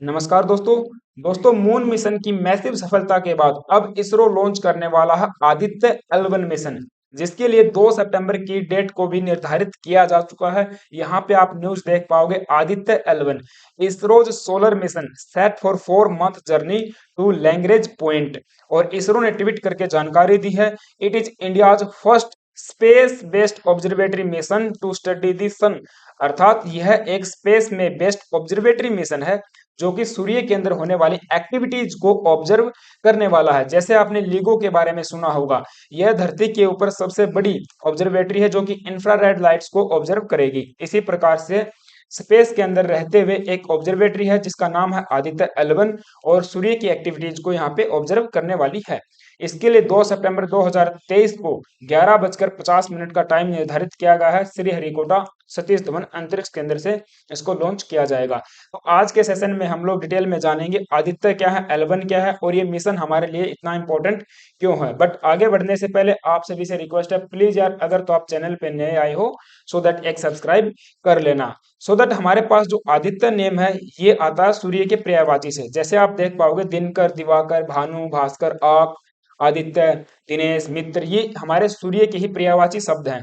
नमस्कार दोस्तों। Moon mission की मैसिव सफलता के बाद अब इसरो लॉन्च करने वाला है आदित्य L1 मिशन, जिसके लिए 2 सितंबर की डेट को भी निर्धारित किया जा चुका है। यहाँ पे आप न्यूज देख पाओगे Aditya L1 ISRO's solar mission set for 4 month journey to Lagrange point. और इसरो ने ट्वीट करके जानकारी दी है, it is India's first space based observatory mission to study the sun. अर्थात यह एक स्पेस में बेस्ड ऑब्जर्वेटरी मिशन है जो कि सूर्य के अंदर होने वाली एक्टिविटीज को ऑब्जर्व करने वाला है। जैसे आपने लीगो के बारे में सुना होगा, यह धरती के ऊपर सबसे बड़ी ऑब्जर्वेटरी है जो कि इंफ्रारेड लाइट्स को ऑब्जर्व करेगी। इसी प्रकार से स्पेस के अंदर रहते हुए एक ऑब्जर्वेटरी है जिसका नाम है आदित्य L1 और सूर्य की एक्टिविटीज को यहाँ पे ऑब्जर्व करने वाली है। इसके लिए 2 सितंबर 2023 को 11:50 का टाइम निर्धारित किया गया है। श्रीहरिकोटा सतीश धवन अंतरिक्ष केंद्र से इसको लॉन्च किया जाएगा। तो आज के सेशन में हम लोग डिटेल में जानेंगे आदित्य क्या है, L1 क्या है और ये मिशन हमारे लिए इतना इंपॉर्टेंट क्यों है। बट आगे बढ़ने से पहले आप सभी से रिक्वेस्ट है, प्लीज यार अगर तो आप चैनल पे नए आए हो सो दैट एक सब्सक्राइब कर लेना, सो दैट हमारे पास जो आदित्य नेम है ये आता है सूर्य के पर्यायवाची से। जैसे आप देख पाओगे दिनकर, दिवाकर, भानु, भास्कर, आक, आदित्य, दिनेश, मित्र, ये हमारे सूर्य के ही पर्यायवाची शब्द हैं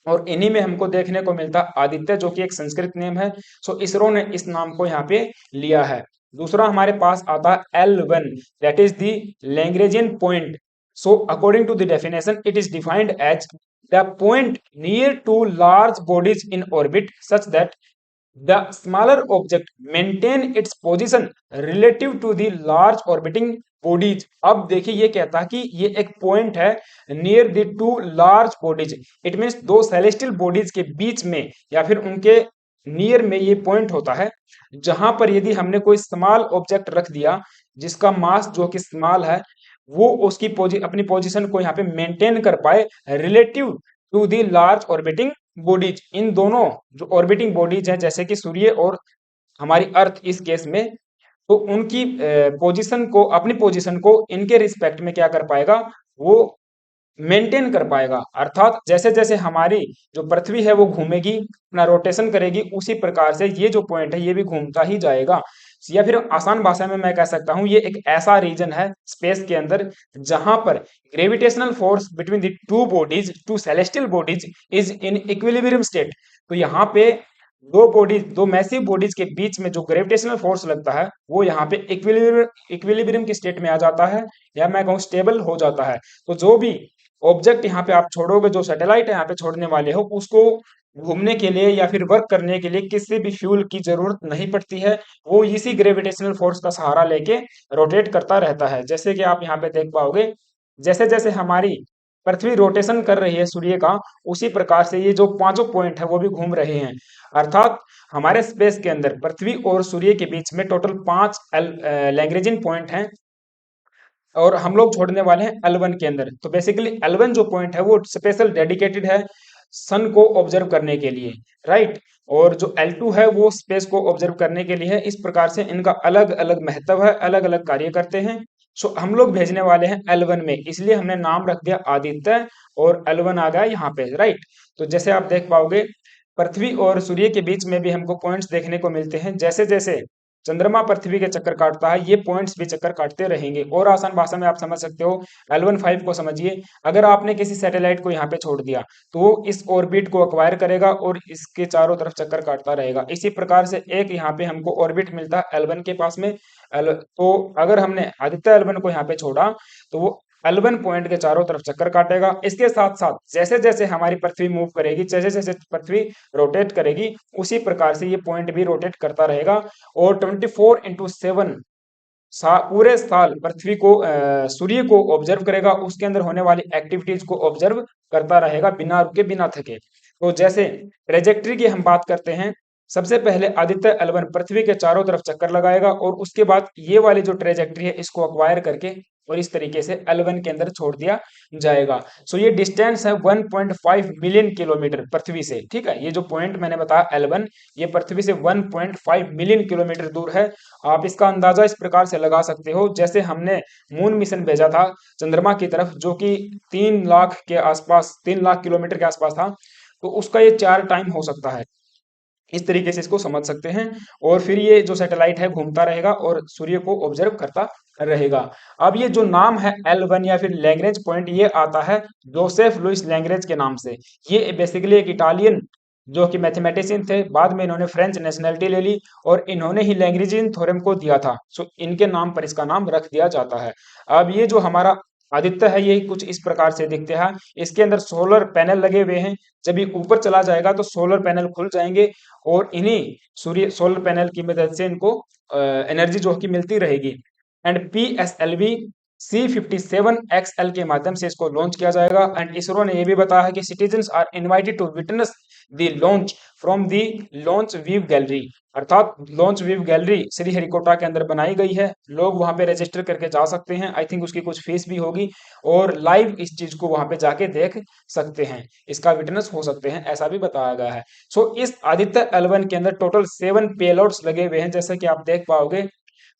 और इन्हीं में हमको देखने को मिलता आदित्य जो कि एक संस्कृत नेम है। सो इसरो ने इस नाम को यहाँ पे लिया है। दूसरा हमारे पास आता है L1, that is the Lagrangian point. So according to the definition it is defined as the point near to large bodies in orbit such that the smaller object maintain its position relative to the large orbiting bodies। अब देखिए ये कहता है कि ये एक point है near the two large bodies, it means दो सेलेस्टियल बॉडीज के बीच में या फिर उनके नियर में ये पॉइंट होता है जहां पर यदि हमने कोई स्मॉल ऑब्जेक्ट रख दिया जिसका मास जो कि स्मॉल है वो उसकी अपनी पोजीशन को यहाँ पे मेंटेन कर पाए relative to the large orbiting bodies. इन दोनों जो ऑर्बिटिंग बॉडीज हैं जैसे कि सूर्य और हमारी अर्थ इस केस में, तो उनकी पोजीशन को, अपनी पोजीशन को इनके रिस्पेक्ट में क्या कर पाएगा, वो मेंटेन कर पाएगा। अर्थात जैसे जैसे हमारी जो पृथ्वी है वो घूमेगी, अपना रोटेशन करेगी, उसी प्रकार से ये जो पॉइंट है ये भी घूमता ही जाएगा। या फिर आसान भाषा में मैं कह सकता हूं ये एक ऐसा रीजन है स्पेस के अंदर जहां पर gravitational force between the two bodies, two celestial bodies is in equilibrium state. तो यहाँ पे दो बॉडीज, दो मैसिव बॉडीज के बीच में जो ग्रेविटेशनल फोर्स लगता है वो यहाँ पे इक्विलिब्रियम की स्टेट में आ जाता है, या मैं कहूँ स्टेबल हो जाता है। तो जो भी ऑब्जेक्ट यहाँ पे आप छोड़ोगे, जो सैटेलाइट यहाँ पे छोड़ने वाले हो, उसको घूमने के लिए या फिर वर्क करने के लिए किसी भी फ्यूल की जरूरत नहीं पड़ती है। वो इसी ग्रेविटेशनल फोर्स का सहारा लेके रोटेट करता रहता है। जैसे कि आप यहाँ पे देख पाओगे जैसे जैसे हमारी पृथ्वी रोटेशन कर रही है सूर्य का, उसी प्रकार से ये जो पांचों पॉइंट है वो भी घूम रहे हैं। अर्थात हमारे स्पेस के अंदर पृथ्वी और सूर्य के बीच में टोटल 5 लैग्रेंजियन पॉइंट हैं और हम लोग छोड़ने वाले हैं L1 के अंदर। तो बेसिकली L1 जो पॉइंट है वो स्पेशल डेडिकेटेड है सन को ऑब्जर्व करने के लिए, राइट। और जो L2 है वो स्पेस को ऑब्जर्व करने के लिए है। इस प्रकार से इनका अलग अलग महत्व है, अलग अलग कार्य करते हैं। सो हम लोग भेजने वाले हैं L1 में, इसलिए हमने नाम रख दिया आदित्य और L1 आ गया यहाँ पे, राइट। तो जैसे आप देख पाओगे पृथ्वी और सूर्य के बीच में भी हमको पॉइंट्स देखने को मिलते हैं। जैसे जैसे चंद्रमा पृथ्वी के चक्कर काटता है ये पॉइंट्स भी चक्कर काटते रहेंगे। और आसान भाषा में आप समझ सकते हो, L1 5 को समझिए, अगर आपने किसी सैटेलाइट को यहाँ पे छोड़ दिया तो वो इस ऑर्बिट को अक्वायर करेगा और इसके चारों तरफ चक्कर काटता रहेगा। इसी प्रकार से एक यहाँ पे हमको ऑर्बिट मिलता है L1 के पास में। तो अगर हमने आदित्य L1 को यहाँ पे छोड़ा तो वो L1 पॉइंट के चारों तरफ चक्कर काटेगा। इसके साथ साथ जैसे जैसे हमारी पृथ्वी मूव करेगी, जैसे जैसे पृथ्वी रोटेट करेगी, उसी प्रकार से ये पॉइंट भी रोटेट करता रहेगा। और 24/7 पूरे साल पृथ्वी को सूर्य को ऑब्जर्व करेगा, उसके अंदर होने वाली एक्टिविटीज को ऑब्जर्व करता रहेगा बिना रुके बिना थके। तो जैसे ट्रेजेक्ट्री की हम बात करते हैं, सबसे पहले आदित्य L1 पृथ्वी के चारों तरफ चक्कर लगाएगा और उसके बाद ये वाली जो ट्रेजेक्ट्री है इसको अक्वायर करके और इस तरीके से L1 के अंदर छोड़ दिया जाएगा। सो ये डिस्टेंस है 1.5 मिलियन किलोमीटर पृथ्वी से, ठीक है। ये जो पॉइंट मैंने बताया L1, ये पृथ्वी से 1.5 मिलियन किलोमीटर दूर है। आप इसका अंदाजा इस प्रकार से लगा सकते हो, जैसे हमने मून मिशन भेजा था चंद्रमा की तरफ जो कि 3 लाख के आसपास, 3 लाख किलोमीटर के आसपास था, तो उसका ये 4 टाइम हो सकता है। इस तरीके से इसको समझ सकते हैं। और फिर ये जो सैटेलाइट है घूमता रहेगा और सूर्य को ऑब्जर्व करता रहेगा। अब ये जो नाम है L1 या फिर लैग्रेंज पॉइंट, ये आता है जोसेफ लुइस लैग्रेंज के नाम से। ये बेसिकली एक इटालियन जो कि मैथमेटिशियन थे, बाद में इन्होंने फ्रेंच नेशनैलिटी ले ली और इन्होंने ही लैग्रेंजियन थ्योरम को दिया था। सो इनके नाम पर इसका नाम रख दिया जाता है। अब ये जो हमारा आदित्य है ये कुछ इस प्रकार से दिखते हैं। इसके अंदर सोलर पैनल लगे हुए हैं। जब ये ऊपर चला जाएगा तो सोलर पैनल खुल जाएंगे और इन्हीं सूर्य सोलर पैनल की मदद से इनको एनर्जी जो कि मिलती रहेगी। एंड PSLV C57XL के माध्यम से इसको लॉन्च किया जाएगा। एंड इसरो ने यह भी बताया है कि citizens are invited to witness the launch from the launch view gallery, अर्थात लॉन्च व्यू गैलरी श्रीहरिकोटा के अंदर बनाई गई है। लोग वहां पे रजिस्टर करके जा सकते हैं। आई थिंक उसकी कुछ फीस भी होगी और लाइव इस चीज को वहां पे जाके देख सकते हैं, इसका विटनेस हो सकते हैं, ऐसा भी बताया गया है। सो इस आदित्य L1 के अंदर टोटल 7 पेलोड्स लगे हुए हैं, जैसे कि आप देख पाओगे।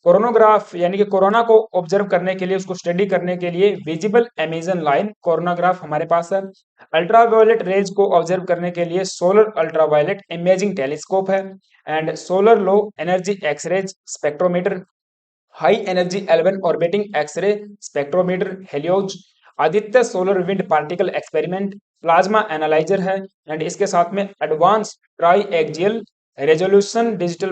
कोरोनोग्राफ यानी कि कोरोना को ऑब्जर्व करने के लिए, उसको स्टडी करने के लिए विजिबल एमिशन लाइन कोरोनाग्राफ हमारे पास है। अल्ट्रावायलेट रेज को ऑब्जर्व करने के लिए सोलर अल्ट्रावायलेट इमेजिंग टेलीस्कोप है। And solar low energy X-rays spectrometer, high energy L1 orbiting X-ray spectrometer Helios, Aditya solar wind particle experiment, plasma analyser है। एंड इसके साथ में advance tri axial resolution digital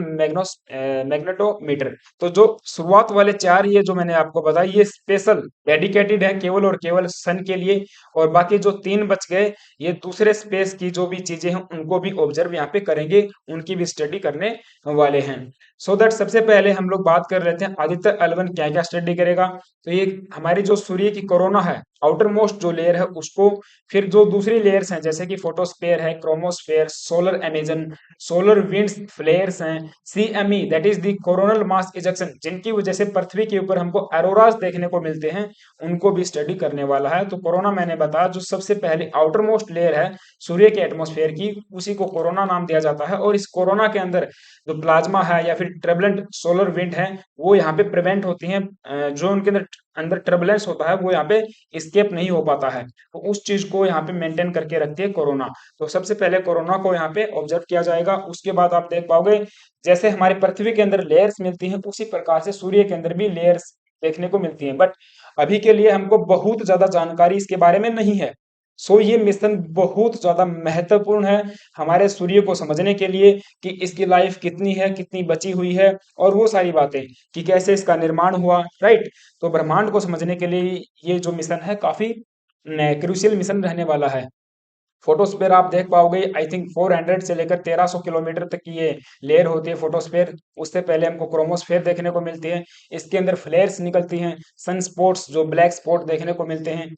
magnetometer. तो जो शुरुआत वाले चार ये जो मैंने आपको बताया ये स्पेशल डेडिकेटेड है केवल और केवल सन के लिए, और बाकी जो 3 बच गए ये दूसरे स्पेस की जो भी चीजें हैं उनको भी ऑब्जर्व यहाँ पे करेंगे, उनकी भी स्टडी करने वाले हैं। सो दैट सबसे पहले हम लोग बात कर लेते हैं आदित्य L1 क्या क्या स्टडी करेगा। तो ये हमारी जो सूर्य की कोरोना है, आउटर मोस्ट जो लेयर है उसको, फिर जो दूसरी लेयर्स हैं जैसे कि फोटोस्फेयर है, chromosphere, solar emission, solar winds flares हैं, CME that is the coronal mass ejection, जिनकी वजह से पृथ्वी के ऊपर हमको एरोरास देखने को मिलते हैं, उनको भी स्टडी करने वाला है। तो कोरोना मैंने बताया जो सबसे पहले आउटर मोस्ट लेयर है सूर्य के एटमॉस्फेयर की, उसी को कोरोना नाम दिया जाता है। और इस कोरोना के अंदर जो प्लाज्मा है या फिर ट्रबलेंट सोलर विंड है वो यहाँ पे प्रिवेंट होती हैं। जो उनके अंदर अंदर टर्बुलेंस होता है वो यहाँ पे स्केप नहीं हो पाता है, तो उस चीज को यहाँ पे मेंटेन करके रखती है कोरोना। तो सबसे पहले कोरोना को यहाँ पे ऑब्जर्व किया जाएगा। उसके बाद आप देख पाओगे जैसे हमारे पृथ्वी के अंदर लेयर्स मिलती हैं उसी प्रकार से सूर्य के अंदर भी लेयर्स देखने को मिलती हैं। बट अभी के लिए हमको बहुत ज्यादा जानकारी इसके बारे में नहीं है। सो ये मिशन बहुत ज्यादा महत्वपूर्ण है हमारे सूर्य को समझने के लिए कि इसकी लाइफ कितनी है, कितनी बची हुई है, और वो सारी बातें कि कैसे इसका निर्माण हुआ, राइट। तो ब्रह्मांड को समझने के लिए ये जो मिशन है काफी क्रूशियल मिशन रहने वाला है। फोटोस्फेयर आप देख पाओगे आई थिंक 400 से लेकर 1300 किलोमीटर तक की ये लेयर होती है फोटोस्फेयर। उससे पहले हमको क्रोमोस्फेयर देखने को मिलती है, इसके अंदर फ्लेयर्स निकलती हैं, सन स्पॉट्स जो ब्लैक स्पॉट देखने को मिलते हैं,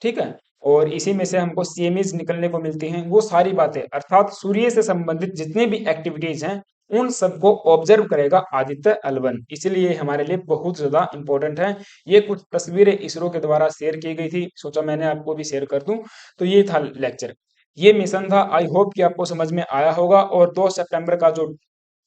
ठीक है। और इसी में से हमको CMEs निकलने को मिलती हैं। वो सारी बातें अर्थात सूर्य से संबंधित जितनी भी एक्टिविटीज हैं उन सबको ऑब्जर्व करेगा आदित्य L1, इसलिए हमारे लिए बहुत ज्यादा इंपॉर्टेंट है। ये कुछ तस्वीरें इसरो के द्वारा शेयर की गई थी, सोचा मैंने आपको भी शेयर कर दूं। तो ये था लेक्चर, ये मिशन था। आई होप कि आपको समझ में आया होगा। और 2 सितंबर का जो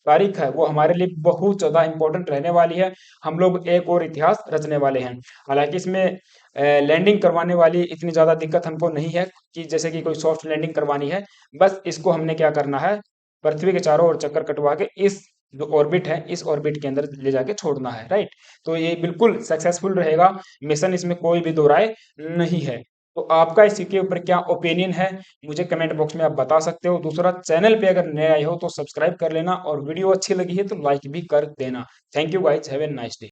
तारीख है वो हमारे लिए बहुत ज्यादा इंपॉर्टेंट रहने वाली है। हम लोग एक और इतिहास रचने वाले हैं। हालांकि इसमें लैंडिंग करवाने वाली इतनी ज्यादा दिक्कत हमको नहीं है कि जैसे कि कोई सॉफ्ट लैंडिंग करवानी है। बस इसको हमने क्या करना है, पृथ्वी के चारों ओर चक्कर कटवा के इस जो ऑर्बिट है इस ऑर्बिट के अंदर ले जाके छोड़ना है, राइट। तो ये बिल्कुल सक्सेसफुल रहेगा मिशन, इसमें कोई भी दो राय नहीं है। तो आपका इसी के ऊपर क्या ओपिनियन है मुझे कमेंट बॉक्स में आप बता सकते हो। दूसरा, चैनल पे अगर नए आए हो तो सब्सक्राइब कर लेना, और वीडियो अच्छी लगी है तो लाइक भी कर देना। Thank you guys, have a nice day.